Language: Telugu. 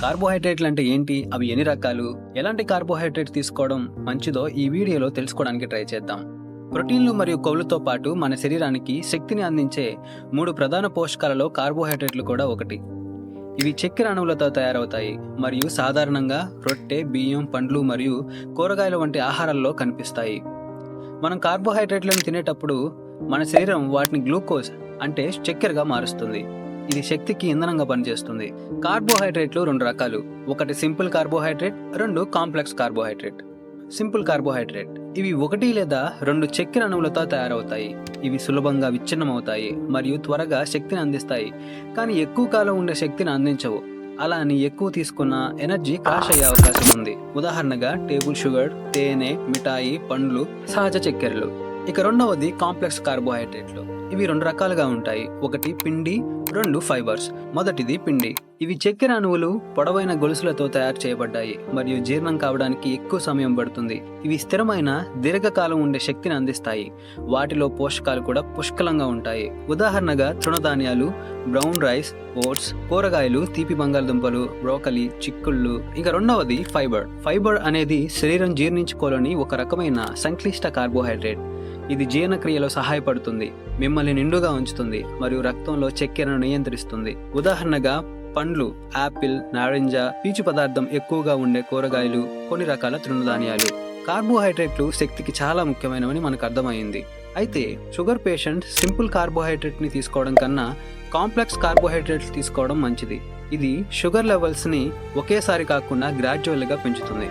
కార్బోహైడ్రేట్లు అంటే ఏంటి, అవి ఎన్ని రకాలు, ఎలాంటి కార్బోహైడ్రేట్ తీసుకోవడం మంచిదో ఈ వీడియోలో తెలుసుకోవడానికి ట్రై చేద్దాం. ప్రోటీన్లు మరియు కొవ్వులతో పాటు మన శరీరానికి శక్తిని అందించే 3 ప్రధాన పోషకాలలో కార్బోహైడ్రేట్లు కూడా ఒకటి. ఇవి చక్కెర అణువులతో తయారవుతాయి మరియు సాధారణంగా రొట్టె, బియ్యం, పండ్లు మరియు కూరగాయల వంటి ఆహారాల్లో కనిపిస్తాయి. మనం కార్బోహైడ్రేట్లను తినేటప్పుడు మన శరీరం వాటిని గ్లూకోజ్ అంటే చక్కెరగా మారుస్తుంది. ఇది శక్తికి ఇంధనంగా పనిచేస్తుంది. కార్బోహైడ్రేట్లు 2 రకాలు. ఒకటి simple carbohydrate, 2 complex carbohydrate. Simple carbohydrate ఇవి 1 లేదా 2 చక్కెర అణువులతో తయారవుతాయి. ఇవి సులభంగా విచ్ఛిన్నమవుతాయి మరియు త్వరగా శక్తిని అందిస్తాయి, కానీ ఎక్కువ కాలం ఉండే శక్తిని అందించవు. అలా అని ఎక్కువ తీసుకున్న ఎనర్జీ క్రాష్ అయ్యే అవకాశం ఉంది. ఉదాహరణగా టేబుల్ షుగర్, తేనె, మిఠాయి, పండ్లు, సహజ చక్కెరలు. ఇక రెండవది కాంప్లెక్స్ కార్బోహైడ్రేట్లు. ఇవి 2 రకాలుగా ఉంటాయి. ఒకటి పిండి, 2 ఫైబర్స్. మొదటిది పిండి. ఇవి చక్కెర అణువులు పొడవైన గొలుసులతో తయారు చేయబడ్డాయి మరియు జీర్ణం కావడానికి ఎక్కువ సమయం పడుతుంది. ఇవి స్థిరమైన దీర్ఘకాలం ఉండే శక్తిని అందిస్తాయి. వాటిలో పోషకాలు కూడా పుష్కలంగా ఉంటాయి. ఉదాహరణగా తృణధాన్యాలు, బ్రౌన్ రైస్, ఓట్స్, కూరగాయలు, తీపి బంగాళదుంపలు, బ్రోకలీ, చిక్కుళ్ళు. ఇక రెండవది ఫైబర్. ఫైబర్ అనేది శరీరం జీర్ణించుకోలేని ఒక రకమైన సంక్లిష్ట కార్బోహైడ్రేట్. ఇది జీర్ణక్రియలో సహాయపడుతుంది, మిమ్మల్ని నిండుగా ఉంచుతుంది మరియు రక్తంలో చక్కెరను నియంత్రిస్తుంది. ఉదాహరణగా పండ్లు, యాపిల్, నారింజ, పీచు పదార్థం ఎక్కువగా ఉండే కూరగాయలు, కొన్ని రకాల తృణధాన్యాలు. కార్బోహైడ్రేట్లు శక్తికి చాలా ముఖ్యమైనవని మనకు అర్థమైంది. అయితే షుగర్ పేషెంట్ సింపుల్ కార్బోహైడ్రేట్ని తీసుకోవడం కన్నా కాంప్లెక్స్ కార్బోహైడ్రేట్స్ తీసుకోవడం మంచిది. ఇది షుగర్ లెవెల్స్ని ఒకేసారి కాకుండా గ్రాడ్యువల్గా పెంచుతుంది.